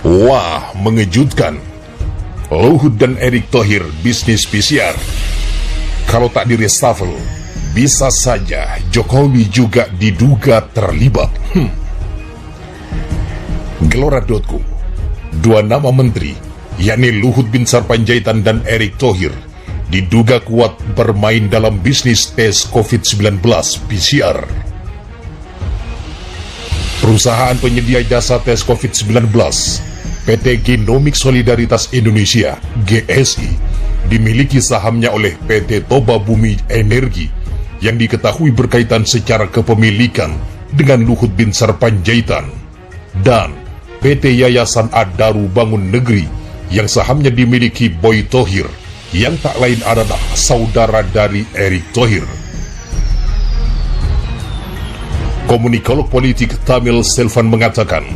Wah, mengejutkan. Luhut dan Erick Thohir bisnis PCR. Kalau tak di reshuffle, bisa saja Jokowi juga diduga terlibat. Gelora.com, dua nama menteri, yakni Luhut Binsar Panjaitan dan Erick Thohir, diduga kuat bermain dalam bisnis tes COVID-19 PCR. Perusahaan penyedia jasa tes COVID-19, PT Genomik Solidaritas Indonesia (GSI), dimiliki sahamnya oleh PT Toba Bumi Energi yang diketahui berkaitan secara kepemilikan dengan Luhut Binsar Panjaitan, dan PT Yayasan Adaru Bangun Negeri yang sahamnya dimiliki Boy Thohir yang tak lain adalah saudara dari Erick Thohir. Komunikolog politik Tamil Selvan mengatakan,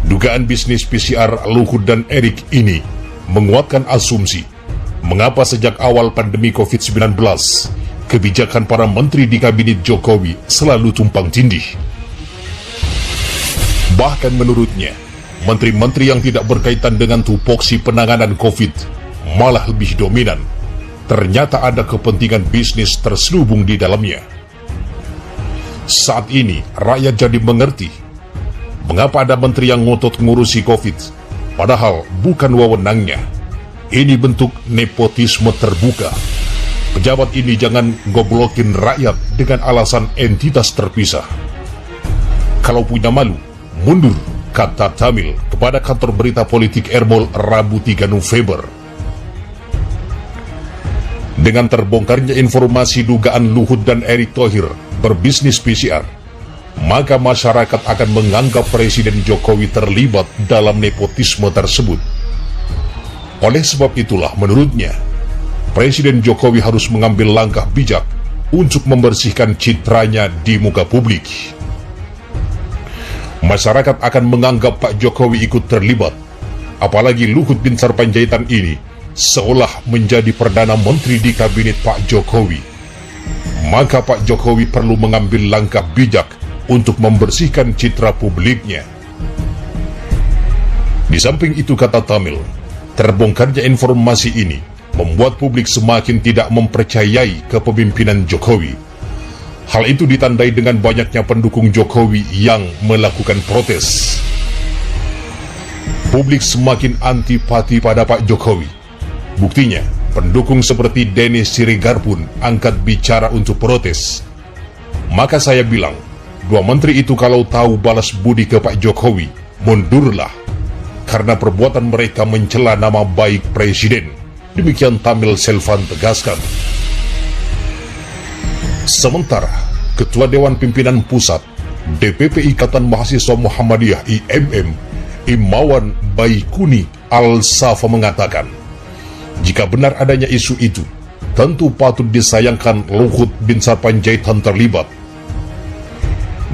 dugaan bisnis PCR Luhut dan Erick ini menguatkan asumsi mengapa sejak awal pandemi COVID-19 kebijakan para menteri di kabinet Jokowi selalu tumpang tindih. Bahkan menurutnya, menteri-menteri yang tidak berkaitan dengan tupoksi penanganan COVID malah lebih dominan. Ternyata ada kepentingan bisnis terselubung di dalamnya. Saat ini, rakyat jadi mengerti mengapa ada menteri yang ngotot ngurusi COVID, padahal bukan wewenangnya. Ini bentuk nepotisme terbuka. Pejabat ini jangan goblokin rakyat dengan alasan entitas terpisah. Kalau punya malu, mundur, kata Tamil kepada kantor berita politik Ermol Rabu 3 November. Dengan terbongkarnya informasi dugaan Luhut dan Erick Thohir berbisnis PCR, maka masyarakat akan menganggap Presiden Jokowi terlibat dalam nepotisme tersebut. Oleh sebab itulah menurutnya, Presiden Jokowi harus mengambil langkah bijak untuk membersihkan citranya di muka publik. Masyarakat akan menganggap Pak Jokowi ikut terlibat, apalagi Luhut Binsar Panjaitan ini seolah menjadi Perdana Menteri di kabinet Pak Jokowi. Maka Pak Jokowi perlu mengambil langkah bijak untuk membersihkan citra publiknya. Di samping itu, kata Tamil, terbongkarnya informasi ini membuat publik semakin tidak mempercayai kepemimpinan Jokowi. Hal itu ditandai dengan banyaknya pendukung Jokowi yang melakukan protes. Publik semakin antipati pada Pak Jokowi. Buktinya, pendukung seperti Dennis Siregar pun angkat bicara untuk protes. Maka saya bilang, dua menteri itu kalau tahu balas budi ke Pak Jokowi, mundurlah, karena perbuatan mereka mencela nama baik Presiden. Demikian Tamil Selvan tegaskan. Sementara, Ketua Dewan Pimpinan Pusat DPP Ikatan Mahasiswa Muhammadiyah IMM, Imawan Baikuni Al-Safa mengatakan, jika benar adanya isu itu, tentu patut disayangkan Luhut Binsar Panjaitan terlibat.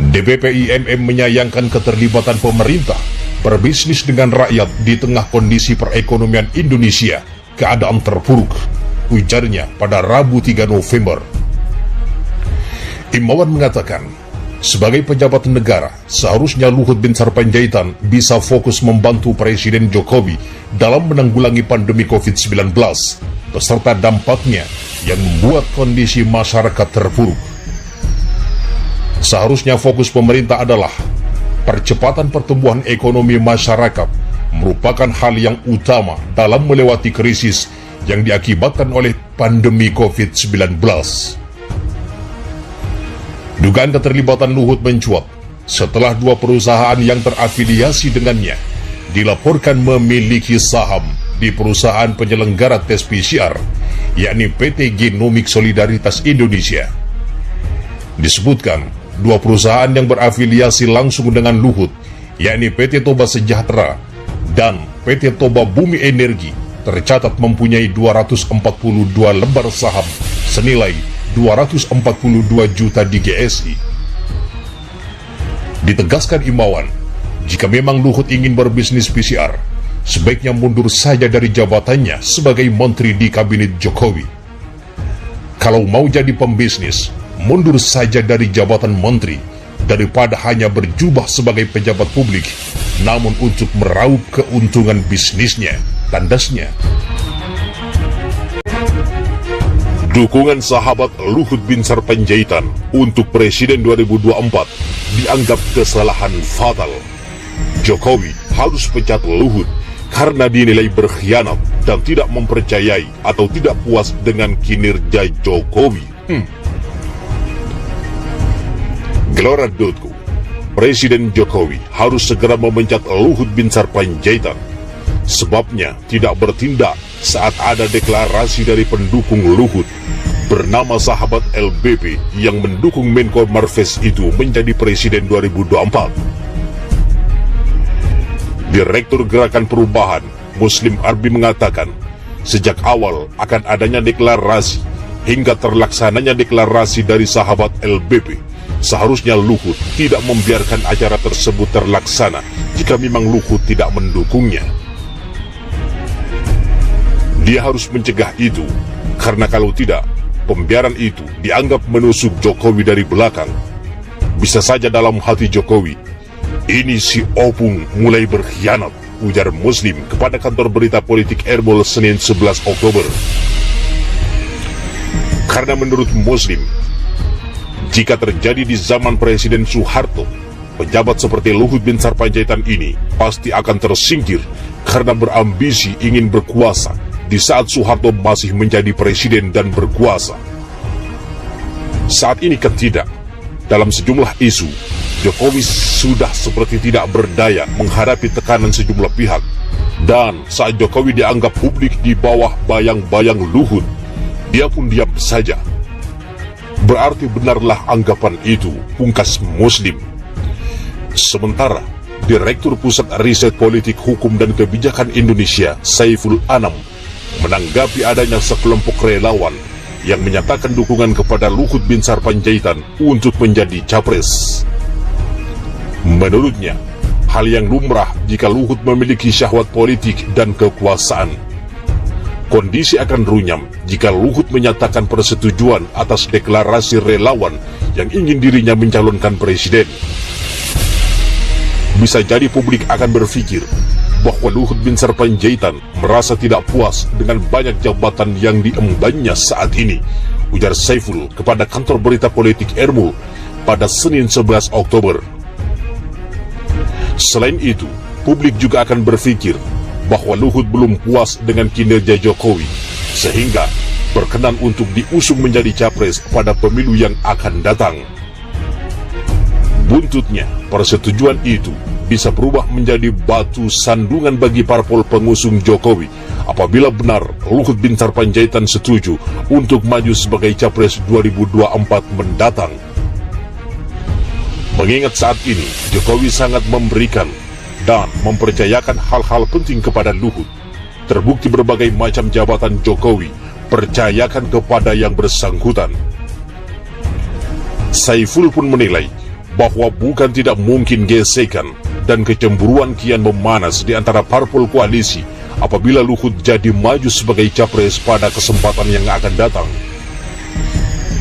DPP IMM menyayangkan keterlibatan pemerintah berbisnis dengan rakyat di tengah kondisi perekonomian Indonesia keadaan terpuruk, ujarnya pada Rabu 3 November. Imawan mengatakan, sebagai pejabat negara, seharusnya Luhut Binsar Panjaitan bisa fokus membantu Presiden Jokowi dalam menanggulangi pandemi COVID-19 beserta dampaknya yang membuat kondisi masyarakat terpuruk. Seharusnya fokus pemerintah adalah percepatan pertumbuhan ekonomi masyarakat merupakan hal yang utama dalam melewati krisis yang diakibatkan oleh pandemi COVID-19. Dugaan keterlibatan Luhut mencuat setelah dua perusahaan yang terafiliasi dengannya dilaporkan memiliki saham di perusahaan penyelenggara tes PCR, yakni PT Genomik Solidaritas Indonesia. Disebutkan, dua perusahaan yang berafiliasi langsung dengan Luhut, yakni PT Toba Sejahtera dan PT Toba Bumi Energi, tercatat mempunyai 242 lembar saham senilai 242 juta di GSI. Ditegaskan Imawan, jika memang Luhut ingin berbisnis PCR, sebaiknya mundur saja dari jabatannya sebagai menteri di kabinet Jokowi. Kalau mau jadi pembisnis, mundur saja dari jabatan menteri daripada hanya berjubah sebagai pejabat publik namun untuk meraup keuntungan bisnisnya, tandasnya. Dukungan sahabat Luhut Binsar Panjaitan untuk Presiden 2024 dianggap kesalahan fatal. Jokowi harus pecat Luhut karena dinilai berkhianat dan tidak mempercayai atau tidak puas dengan kinerja Jokowi. Gelora.co, Presiden Jokowi harus segera memecat Luhut Binsar Panjaitan. Sebabnya tidak bertindak saat ada deklarasi dari pendukung Luhut bernama sahabat LBP yang mendukung Menko Marves itu menjadi Presiden 2024. Direktur Gerakan Perubahan Muslim Arbi mengatakan, sejak awal akan adanya deklarasi hingga terlaksananya deklarasi dari sahabat LBP, seharusnya Luhut tidak membiarkan acara tersebut terlaksana jika memang Luhut tidak mendukungnya. Dia harus mencegah itu, karena kalau tidak, pembiaran itu dianggap menusuk Jokowi dari belakang. Bisa saja dalam hati Jokowi, ini si Opung mulai berkhianat, ujar Muslim kepada kantor berita politik Erbol Senin 11 Oktober. Karena menurut Muslim, jika terjadi di zaman Presiden Soeharto, pejabat seperti Luhut Binsar Panjaitan ini pasti akan tersingkir karena berambisi ingin berkuasa di saat Soeharto masih menjadi presiden dan berkuasa. Saat ini kan tidak. Dalam sejumlah isu, Jokowi sudah seperti tidak berdaya menghadapi tekanan sejumlah pihak. Dan saat Jokowi dianggap publik di bawah bayang-bayang Luhut, dia pun diam saja. Berarti benarlah anggapan itu, pungkas Muslim. Sementara, Direktur Pusat Riset Politik Hukum dan Kebijakan Indonesia, Saiful Anam, menanggapi adanya sekelompok relawan yang menyatakan dukungan kepada Luhut Binsar Panjaitan untuk menjadi capres. Menurutnya, hal yang lumrah jika Luhut memiliki syahwat politik dan kekuasaan. Kondisi akan runyam jika Luhut menyatakan persetujuan atas deklarasi relawan yang ingin dirinya mencalonkan presiden. Bisa jadi publik akan berpikir bahwa Luhut Binsar Panjaitan merasa tidak puas dengan banyak jabatan yang diembannya saat ini, ujar Saiful kepada kantor berita politik Erbol pada Senin 11 Oktober. Selain itu, publik juga akan berpikir bahwa Luhut belum puas dengan kinerja Jokowi, sehingga berkenan untuk diusung menjadi capres pada pemilu yang akan datang. Buntutnya, persetujuan itu bisa berubah menjadi batu sandungan bagi parpol pengusung Jokowi apabila benar Luhut Binsar Panjaitan setuju untuk maju sebagai capres 2024 mendatang. Mengingat saat ini Jokowi sangat memberikan dan mempercayakan hal-hal penting kepada Luhut, terbukti berbagai macam jabatan Jokowi percayakan kepada yang bersangkutan. Saiful pun menilai bahwa bukan tidak mungkin gesekan dan kecemburuan kian memanas di antara parpol koalisi apabila Luhut jadi maju sebagai capres pada kesempatan yang akan datang.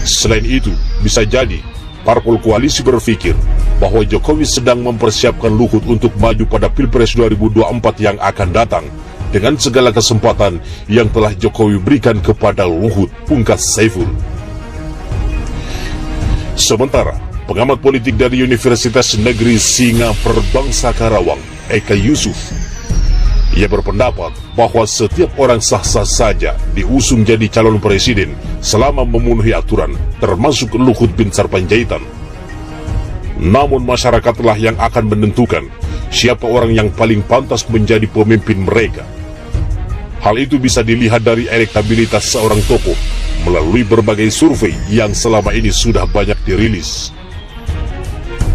Selain itu, bisa jadi parpol koalisi berpikir bahwa Jokowi sedang mempersiapkan Luhut untuk maju pada Pilpres 2024 yang akan datang dengan segala kesempatan yang telah Jokowi berikan kepada Luhut, pungkas Saiful. Sementara, pengamat politik dari Universitas Negeri Singa Perbangsa Karawang, Eka Yusuf, ia berpendapat bahwa setiap orang sah-sah saja diusung jadi calon presiden selama memenuhi aturan, termasuk Luhut Binsar Panjaitan. Namun masyarakatlah yang akan menentukan siapa orang yang paling pantas menjadi pemimpin mereka. Hal itu bisa dilihat dari elektabilitas seorang tokoh melalui berbagai survei yang selama ini sudah banyak dirilis.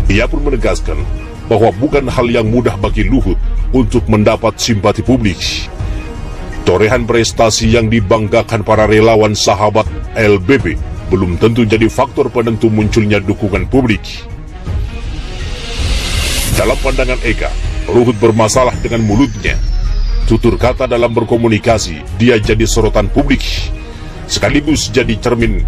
Ia pun menegaskan bahwa bukan hal yang mudah bagi Luhut untuk mendapat simpati publik. Torehan prestasi yang dibanggakan para relawan sahabat LBP belum tentu jadi faktor penentu munculnya dukungan publik. Dalam pandangan Eka, Luhut bermasalah dengan mulutnya. Tutur kata dalam berkomunikasi, dia jadi sorotan publik, sekaligus jadi cermin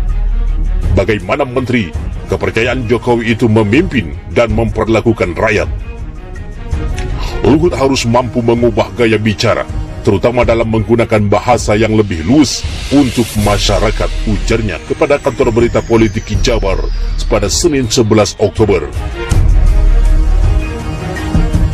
bagaimana menteri kepercayaan Jokowi itu memimpin dan memperlakukan rakyat. Luhut harus mampu mengubah gaya bicara, terutama dalam menggunakan bahasa yang lebih luas untuk masyarakat, ujarnya kepada kantor berita politik Jabar pada Senin 11 Oktober.